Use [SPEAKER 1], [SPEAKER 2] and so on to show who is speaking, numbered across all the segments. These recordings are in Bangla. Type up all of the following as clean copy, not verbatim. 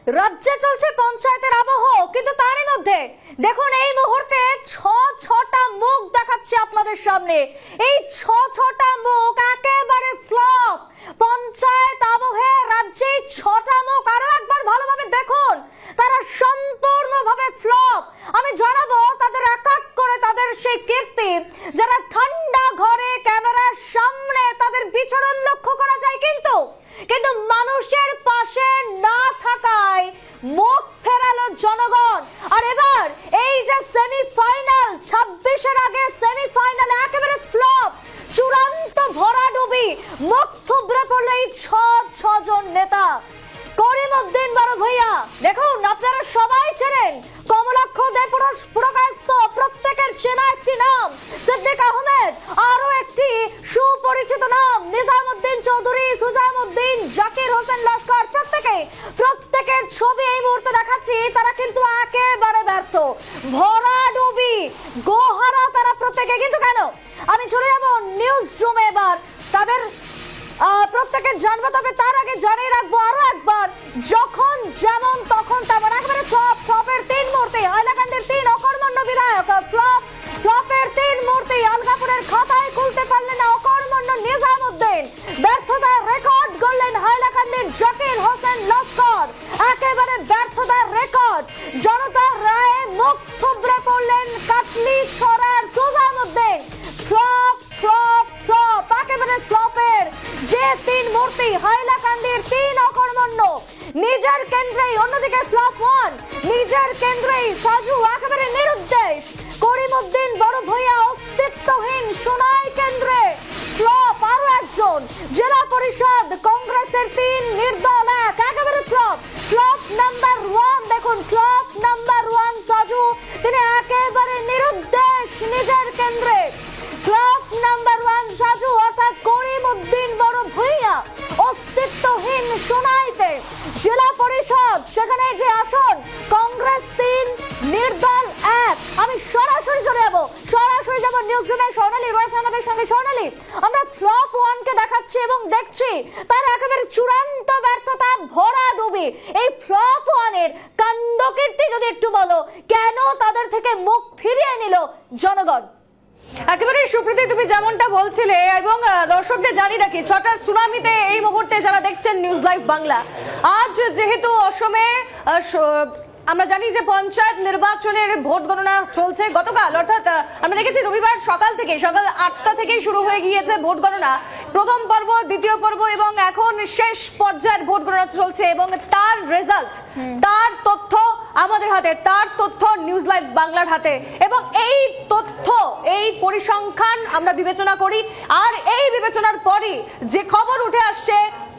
[SPEAKER 1] রাজ্যে চলছে পঞ্চায়েতের আবহ, কিন্তু তারই মধ্যে দেখুন এই মুহূর্তে ছটা মুখ দেখাচ্ছে আপনাদের সামনে। এই ছটা মুখ একেবারে ফ্লপ। পঞ্চায়েত আবহে রাজ্যে ছটা মুখ আরো একবার ভালোভাবে দেখুন, তারা সম্পূর্ণভাবে ফ্লপ। আমি জানাবো তাদের এক এক করে তাদের সেই কীর্তি, যারা ঠান্ডা ঘরে ক্যামেরার সামনে তাদের বিচরণ লক্ষ্য করা যায়, কিন্তু মানুষের পাশে না থাকায় মুখ ফেরালো জনগণ। আর এবার এই যে সেমিফাইনাল, 26-এর আগে সেমিফাইনাল একেবারে ফ্লপ, চূড়ান্ত ভরাডুবি, মুখ থুবড়ে পড়লো এই ছজন নেতা। করিমউদ্দিন বড় ভূঁইয়া, দেখুন আপনারা সবাই চেনেন, কমলাক্ষ দে পুরকায়স্থ, প্রত্যেকের চেনা একটি নাম সিদ্দিক আহমেদ, আরো একটি সুপরিচিত নাম নিজামউদ্দিন চৌধুরী, সুজামউদ্দিন, জাকির হোসেন লস্কর। প্রত্যেকের ছবি এই মুহূর্তে দেখাচ্ছি, তারা কিন্তু একেবারে ব্যর্থ, ভরাডুবি, গোহারা তারা প্রত্যেকে। কিন্তু কেন? আমি চলে যাব নিউজ রুমে, এবার তাদের প্রত্যেকের জানবো। তবে তার আগে জানিয়ে রাখবো আরো একবার, যখন যেমন তখন তেমন, একেবারে ফ্লপের 3 মূর্তি। হাইলাকান্দির 3 অকর্মণ্য বিধায়ক, ফ্লপের 3 মূর্তি। আলগাপুরের খাতায় খুলতে পারলেন না অকর্মণ্য নিজামউদ্দিন, ব্যর্থতার রেকর্ড গড়লেন হাইলাকান্দির জাকির হোসেন লস্কর, একেবারে ব্যর্থতার রেকর্ড। জনতার রায়ে মুখ থুবড়ে পড়লেন কাচলি ছড়ার সুজামউদ্দিন। ফ্লপ ফ্লপ ফ্লপ, একেবারে ফ্লপের যে 3 মূর্তি, হাইলাকান্দির 3 অকর্মণ্য নিজের কেন্দ্রেই। অন্যদিকে ফ্লপ 1, নিজের কেন্দ্রেই সাজু একেবারে নিরুদ্দেশ। করিমউদ্দিন বড় ভূঁইয়া অস্তিত্বহীন সোনাই কেন্দ্রে ফ্লপ আরো একজন। জেলা পরিষদ কংগ্রেসের 3 নির্দল 1, একেবারে ফ্লপ। ফ্লপ নাম্বার 1 দেখুন, ফ্লপ নাম্বার 1 সাজু, তিনি একেবারে নিরুদ্দেশ নিজের কেন্দ্রে। ফ্লপ নাম্বার 1 সাজু, অর্থাৎ করিমউদ্দিন বড় ভূঁইয়া অস্তিত্বহীন সোনাইতে। জেলা পরিষদ সেখানে যে আসন, কংগ্রেস 3 নির্দল 1। আমি সরাসরি চলে যাবো নিউজ রুমে। স্বর্ণালী রয়েছে আমাদের সঙ্গে। স্বর্ণালী, আমরা ফ্লপ 1 কে দেখাচ্ছি এবং দেখছি তার একেবারে চূড়ান্ত ব্যর্থতা, ভরাডুবি। এই ফ্লপ 1 এর কাণ্ডকীর্তি যদি একটু বলো, কেন তাদের থেকে মুখ ফিরিয়ে নিল জনগণ?
[SPEAKER 2] একেবারে সুপ্রীতি, তুমি যেমনটা বলছিলে এবং দর্শকদের জানি রাখি, 6টার সুনামিতে এই মুহূর্তে যারা দেখছেন নিউজ লাইভ বাংলা, আজ যেহেতু অসমে আমরা জানি যে পঞ্চায়েত নির্বাচনের ভোট গণনা চলছে। গতকাল অর্থাৎ আমরা দেখেছি রবিবার সকাল 8টা থেকেই শুরু হয়ে গিয়েছে ভোট গণনা, প্রথম পর্ব, দ্বিতীয় পর্ব এবং এখন শেষ পর্যায়ের ভোট গণনা চলছে। এবং তার রেজাল্ট, তার তথ্য আমাদের হাতে, তার তথ্য নিউজ লাইভ বাংলার হাতে। এবং এই তথ্য, এই পরিসংখ্যান আমরা বিবেচনা করি, আর এই বিবেচনার পরই যে খবর উঠে আসছে,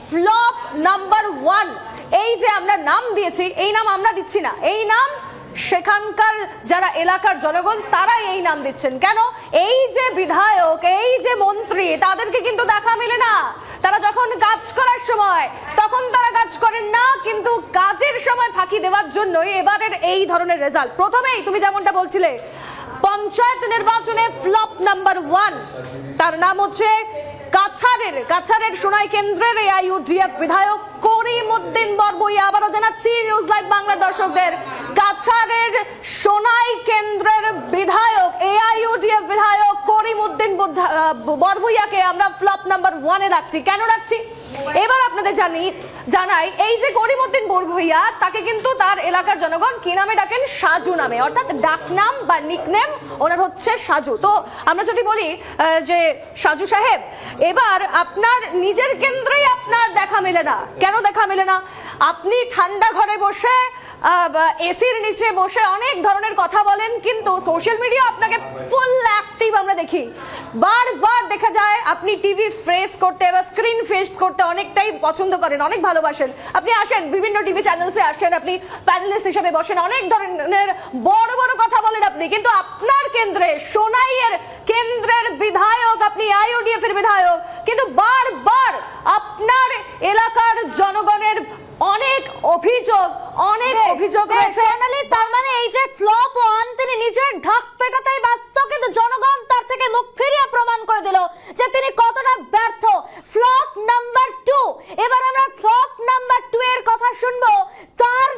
[SPEAKER 2] ফ্লপ নাম্বার 1, এই যে আমরা নাম দিয়েছি, এই নাম আমরা দিচ্ছি না, এই নাম সেখানকার যারা এলাকার জনগণ তারাই এই নাম দিচ্ছেন। কেন? এই যে বিধায়ক, এই যে মন্ত্রী, তাদেরকে কিন্তু দেখা মেলে না। তারা যখন কাজ করার সময় তখন তারা কাজ করেন না, কিন্তু কাজের সময় ফাঁকি দেওয়ার জন্যই এবারের এই ধরনের রেজাল্ট। প্রথমেই তুমি যেমনটা বলছিলে, পঞ্চায়েত নির্বাচনে ফ্লপ নাম্বার 1, তার নাম হচ্ছে কাছাড়ের সোনাই কেন্দ্রের AIUDF বিধায়ক করিমউদ্দিন বড় ভূঁইয়া। আবারও জানাচ্ছি নিউজ লাইভ বাংলার দর্শকদের, কাছাড়ের সোনাই কেন্দ্রের বিধায়ক, AIUDF বিধায়ক করিমউদ্দিন বড় ভূঁইয়াকে আমরা ফ্লপ নাম্বার 1 এ রাখছি। কেন রাখছি এবার আপনাদের জানাই। এই যে করিমউদ্দিন বড় ভূঁইয়া, তাকে কিন্তু তার এলাকার জনগণ কি নামে ডাকেন? সাজু নামে, অর্থাৎ ডাকনাম বা নিকনেম ওনার হচ্ছে সাজু। তো আমরা যদি বলি যে সাজু সাহেব, এবার আপনার নিজের কেন্দ্রেই আপনার দেখা মেলে না। কেন দেখা মেলে না? আপনি ঠান্ডা ঘরে বসে, এসির নিচে বসে অনেক ধরনের কথা বলেন, কিন্তু সোশ্যাল মিডিয়া আপনাকে ফুল অ্যাক্টিভ আমরা দেখি। বারবার দেখা যায় আপনি টিভি ফেস করতে বা স্ক্রিন ফেস করতে অনেকটাই পছন্দ করেন, অনেক ভালোবাসেন। আপনি আসেন বিভিন্ন টিভি চ্যানেলসে, আসেন, আপনি প্যানেলিস্ট হিসেবে বসেন, অনেক ধরনের বড় বড় কথা বলেন আপনি, কিন্তু আপনার কেন্দ্রে, সোনাইয়ের কেন্দ্রের বিধায়ক, আপনি AIUDF এর বিধায়ক, কিন্তু বারবার আপনার এলাকার জনগণের অনেক অভিযোগ রয়েছে।
[SPEAKER 1] তার মানে এই যে ফ্লপ 1, তিনি নিজের ঢাক পেটাতেই ব্যস্ত, কিন্তু জনগণ তার থেকে মুখ ফিরিয়ে প্রমাণ করে দিল যে তিনি কতটা ব্যর্থ। ফ্লপ নাম্বার 2, এবার আমরা ফ্লপ নাম্বার 2 এর কথা শুনবো। তার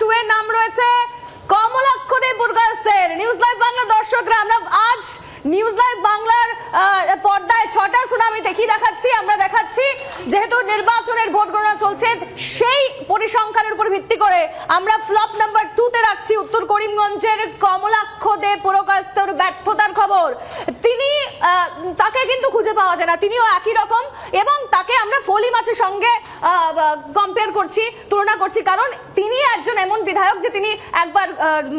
[SPEAKER 2] 2 এর নাম রয়েছে কমলাক্ষ দে পুরকায়স্থের। নিউজ লাইভ বাংলা দর্শকরা, আমরা আজ নিউজ লাইভ বাংলার পর্দায় 6টা সুনামিতে কি দেখাচ্ছি? আমরা দেখাচ্ছি যেহেতু নির্বাচনের ভোট গণনা চলছে, সেই পরিসংখ্যানের উপর ভিত্তি করে আমরা ফ্লপ নাম্বার 2 তে রাখছি উত্তর করিমগঞ্জের কমলাক্ষ দে পুরকায়স্থের ব্যর্থতার খবর। তিনি তাকে কিন্তু খুঁজে পাওয়া যায় না, তিনিও একই রকম, এবং তাকে আমরা ফলি মাছের সঙ্গে কম্পেয়ার করছি, তুলনা করছি, কারণ তিনি একজন এমন বিধায়ক যে তিনি একবার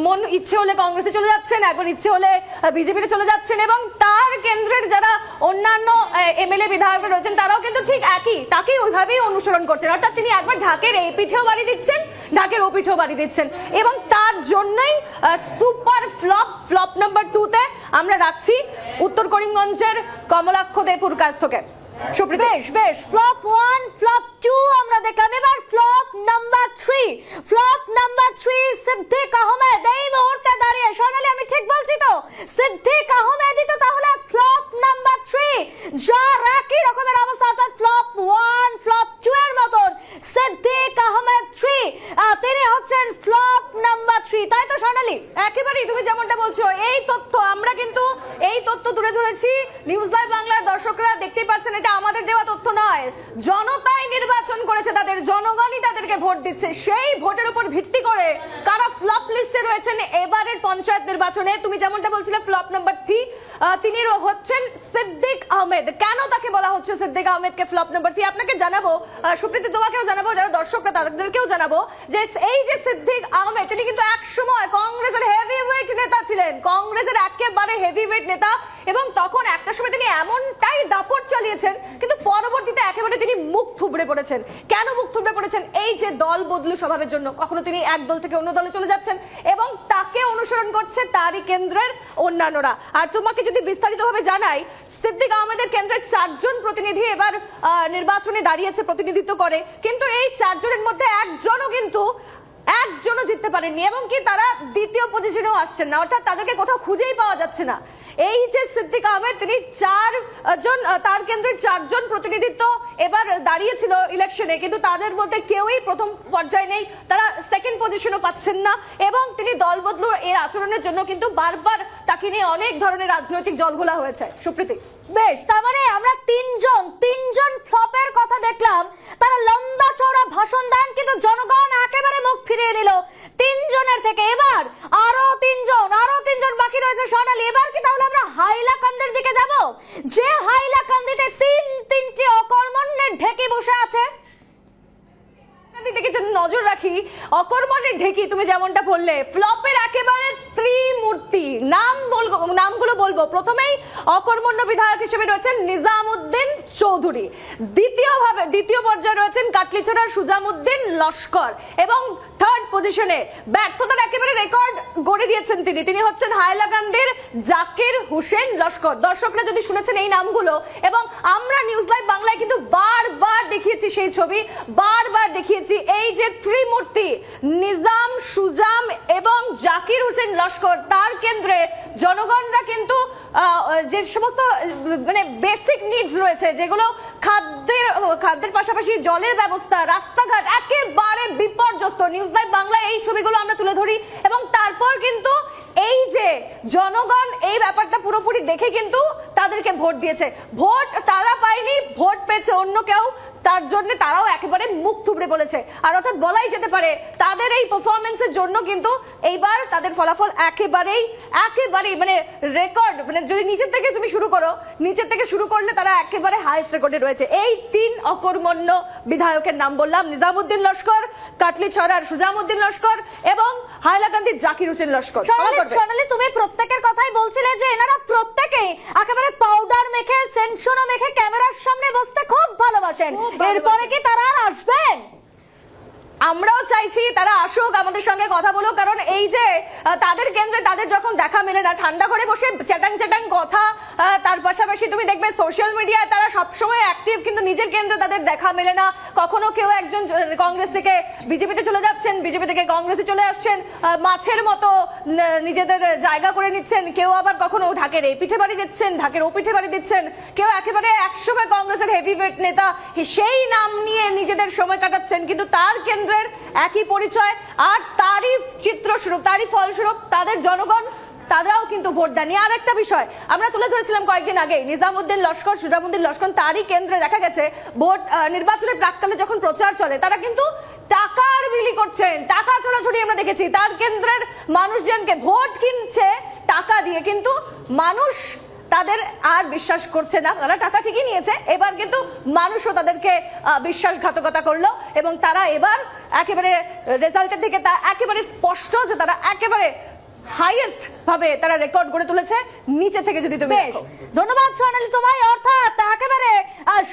[SPEAKER 2] মন ইচ্ছে হলে কংগ্রেসে চলে যাচ্ছেন, একবার ইচ্ছে হলে বিজেপিতে চলে যাচ্ছেন, এবং তার কেন্দ্রের যারা অন্যান্য এমএলএ বিধায়করা রয়েছেন তারাও কিন্তু ঠিক একই, তাকে ওইভাবেই অনুসরণ করছেন। অর্থাৎ তিনি একবার ঢাকের এই পিঠেও বাড়ি দিচ্ছেন, ঢাকের ও পিঠেও বাড়ি দিচ্ছেন, এবং তার জন্যই সুপার ফ্লপ নাম্বার 2 তে আমরা রাখছি উত্তর করিমগঞ্জের কমলাক্ষ দে পুরকায়স্থকে।
[SPEAKER 1] বেশ ফ্লপ 1 ফ্লপ 2 আমরা দেখলাম, এবার flop number 3। Flop number 3 Siddique Ahmed এই মুহূর্তে দাঁড়িয়ে। সোনালী, আমি ঠিক বলছি তো? সিদ্দিক আহমেদই তো তাহলে ফ্লপ নাম্বার 3, যার একই রকমের অবস্থা, অর্থাৎ ফ্লপ 1 ফ্লপ 2 এর মতন সিদ্দিক আহমেদ 3, তিনি হচ্ছেন ফ্লপ নাম্বার 3, তাই তো সোনালী?
[SPEAKER 2] একেবারেই তুমি যেমনটা বলছো, এই তথ্য আমরা কিন্তু এই তথ্য তুলে ধরেছি। নিউজ লাইভ বাংলার দর্শকরা দেখতে পাচ্ছেন, এটা আমাদের দেওয়া তথ্য নয়, জনতাই নির্বাচন করেছে, তাদের জনগণই তাদেরকে ভোট দিচ্ছে, সেই ভোটের উপর ভিত্তি করে কারা ফ্লপ লিস্টে রয়েছেন এবারের পঞ্চায়েত নির্বাচনে। তুমি যেমনটা বলছিলে ফ্লপ নাম্বার 3, তিনি হচ্ছেন সিদ্দিক আহমেদ। কেন তাকে বলা হচ্ছে সিদ্দিক আহমেদকে ফ্লপ নাম্বার 3 আপনাকে জানাবো, সুপ্রীতি তোমাকেও জানাবো, যারা দর্শকরা তাদেরকেও জানাবো যে এই যে সিদ্দিক আহমেদ, তিনি কিন্তু এক সময় কংগ্রেসের হেভিওয়েট নেতা ছিলেন, কংগ্রেসের একেবারে হেভিওয়েট নেতা, এবং তখন একটা সময় তিনি এমনটাই দাপট চালিয়েছেন, কিন্তু পরবর্তীতে একেবারে তিনি মুখ থুবড়ে পড়েছেন। কেন মুখ থুবড়ে পড়েছেন? এই যে দল বদলু স্বভাবের জন্য, কখনো তিনি এক দল থেকে অন্য দলে চলে যাচ্ছেন, এবং তাকে অনুসরণ করছে তারই কেন্দ্রের অন্যান্যরা। আর তোমাকে যদি বিস্তারিতভাবে জানাই, সিদ্দিক আহমেদের কেন্দ্রের 4 জন প্রতিনিধি এবার নির্বাচনে দাঁড়িয়েছে, প্রতিনিধিত্ব করে, কিন্তু এই 4 জনের মধ্যে একজনও জিততে পারেননি, এবং কি তারা দ্বিতীয় পজিশনেও আসছেন না, অর্থাৎ তাদেরকে কোথাও খুঁজেই পাওয়া যাচ্ছে না। এই যে সিদ্দিক আহমেদ, তিনি 4 জন, তার কেন্দ্রের 4 জন প্রতিনিধিত্ব এবার দাঁড়িয়েছিল ইলেকশনে, কিন্তু তাদের মধ্যে কেউই প্রথম পর্যায়ে নেই, তারা সেকেন্ড পজিশনও পাচ্ছেন না, এবং তিনি দল বদলু এর আচরণের জন্য কিন্তু বারবার তাকে নিয়ে অনেক ধরনের রাজনৈতিক জলঘোলা হয়েছে। সুপ্রীতি,
[SPEAKER 1] বেশ, তার মানে আমরা তিনজন ফ্লপের কথা দেখলাম, তারা লম্বা চওড়া ভাষণ দেন, কিন্তু জনগণ একেবারে মুখ ফিরিয়ে দিল 3 জনের থেকে। এবার আরো 3 জন বাকি রয়েছে সোনালী। এবার কি তাহলে আমরা হাইলাকান্দির দিকে যাব, যে হাইলাকান্দিতে তিনটি অকর্মণ্যের ঢেকি বসে আছে?
[SPEAKER 2] দিকে যদি নজর রাখি, অকর্মণের ঢেকি তুমি যেমনটা বললে, ফ্লপের একেবারে ত্রিমূর্তি, নামগুলো বলবো। প্রথমেই অকর্মণ্য বিধায়ক হিসেবে রয়েছেন নিজামউদ্দিন চৌধুরী, দ্বিতীয় পর্যায়ে রয়েছেন কাটলিছড়ার সুজামউদ্দিন লস্কর, এবং থার্ড পজিশনে ব্যর্থতার একেবারে রেকর্ড গড়ে দিয়েছেন তিনি হচ্ছেন হাইলাকান্দির জাকির হোসেন লস্কর। দর্শকরা যদি শুনেছেন এই নামগুলো, এবং আমরা নিউজ লাইভ বাংলায় কিন্তু বারবার দেখিয়েছি সেই ছবি, বারবার দেখিয়েছি এই যে ত্রিমূর্তি নিজাম, সুজাম এবং জাকির হোসেন লস্কর, তার কেন্দ্রে জনগণরা কিন্তু যে সমস্ত মানে বেসিক নিডস রয়েছে, যেগুলো খাদ্যের পাশাপাশি জলের ব্যবস্থা, রাস্তাঘাট একেবারে বিপর্যস্ত। নিউজ লাইভ বাংলায় এই ছবিগুলো আমরা তুলে ধরি, এবং তারপর কিন্তু এই যে জনগণ এই ব্যাপারটা পুরোপুরি দেখে কিন্তু তাদেরকে ভোট দিয়েছে। ভোট তারা পায়নি, ভোট পেয়েছে অন্য কেউ, তার জন্য তারাও একেবারে মুখ থুবড়ে বলেছে। আর অর্থাৎ বলাই যেতে পারে তাদের এই পারফরমেন্সের জন্য কিন্তু এইবার তাদের ফলাফল একেবারেই মানে রেকর্ড, মানে যদি নিচের থেকে তুমি নিচের থেকে শুরু করলে তারা একেবারে হাইয়েস্ট রেকর্ডে রয়েছে। এই 3 অকর্মণ্য বিধায়কের নাম বললাম, নিজামউদ্দিন লস্কর, কাটলিছড়ার সুজামউদ্দিন লস্কর এবং হাইলাকান্দির জাকির হোসেন লস্কর।
[SPEAKER 1] সোনালী, তুমি প্রত্যেকের কথাই বলছিলে যে এনারা প্রত্যেকেই একেবারে পাউডার মেখে, সেন্সর মেখে ক্যামেরার সামনে বসতে খুব ভালোবাসেন। এরপরে কি তারা আর আসবেন?
[SPEAKER 2] আমরাও চাইছি তারা আসুক, আমাদের সঙ্গে কথা বলুক, কারণ এই যে তাদের কেন্দ্রে তাদের যখন দেখা মেলে না, ঠান্ডা ঘরে বসে চ্যাটাং কথা, তার পাশাপাশি তুমি দেখবে সোশ্যাল মিডিয়ায় তারা সবসময় অ্যাক্টিভ, কিন্তু নিজের কেন্দ্রে তাদের দেখা মেলে না। কখনো কেউ একজন কংগ্রেস থেকে বিজেপিতে চলে যাচ্ছেন, বিজেপি থেকে কংগ্রেসে চলে আসছেন, মাছের মতো নিজেদের জায়গা করে নিচ্ছেন, কেউ আবার কখনো ঢাকের এই পিঠে বাড়ি দিচ্ছেন, ঢাকের ও পিঠে বাড়ি দিচ্ছেন, কেউ একেবারে একসময় কংগ্রেসের হেভিওয়েট নেতা সেই নাম নিয়ে নিজেদের সময় কাটাচ্ছেন, কিন্তু তার কেন্দ্রে কেন্দ্রের একই পরিচয়, আর তারই চিত্রস্বরূপ, তারই ফলস্বরূপ তাদের জনগণ তারাও কিন্তু ভোট দেয়নি। আর একটা বিষয় আমরা তুলে ধরেছিলাম কয়েকদিন আগে, নিজামুদ্দিন লস্কর, সুজামুদ্দিন লস্কর, তারই কেন্দ্রে দেখা গেছে ভোট নির্বাচনের প্রাক্কালে যখন প্রচার চলে তারা কিন্তু টাকার বিলি করছেন, টাকা ছড়াছড়ি আমরা দেখেছি। তার কেন্দ্রের মানুষজনকে ভোট কিনছে টাকা দিয়ে, কিন্তু মানুষ তাদের আর বিশ্বাস করছে না। তারা টাকা ঠিকই নিয়েছে, এবার কিন্তু মানুষও তাদেরকে বিশ্বাসঘাতকতা করলো এবং তারা এবার একেবারে রেজাল্টের থেকে তা একেবারে স্পষ্ট যে তারা একেবারে হাইয়েস্ট ভাবে তারা রেকর্ড করে তুলেছে নিচে থেকে। যদি তুমি দেখো,
[SPEAKER 1] ধন্যবাদ সোনালী তোমায়। অর্থাৎ একেবারে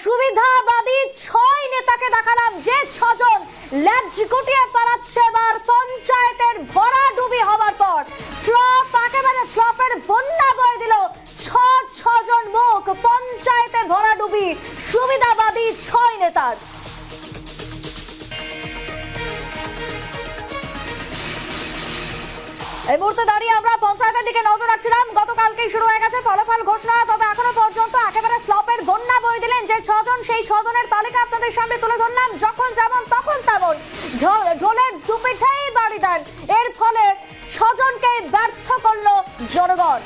[SPEAKER 1] সুবিধাবাদী 6 নেতাকে দেখালাম, যে 6 জন ল্যাজ গুটিয়ে পালাচ্ছে এবার পঞ্চায়েতের ভরাডুবি হওয়ার পর। ফ্লপ, একেবারে ফ্লপের বন্যা বয়ে দিল 6 জন মুখ পঞ্চায়েতে ভরাডুবি সুবিধাবাদী 6 নেতার। এই মুহূর্তে দাঁড়িয়ে আমরা পঞ্চায়েতের দিকে নজর রাখছিলাম। গতকালকেই শুরু হয়ে গেছে ফলাফল ঘোষণা, তবে এখনো পর্যন্ত একেবারে ফ্লপের বন্যা বয়ে দিলেন যে 6 জন, সেই 6 জনের তালিকা আপনাদের সামনে তুলে ধরলাম। যখন যেমন তখন তেমন ঢোলের দুপিঠেই বাড়ি দেন, এর ফলে 6 জনকে ব্যর্থ করলো জনগণ।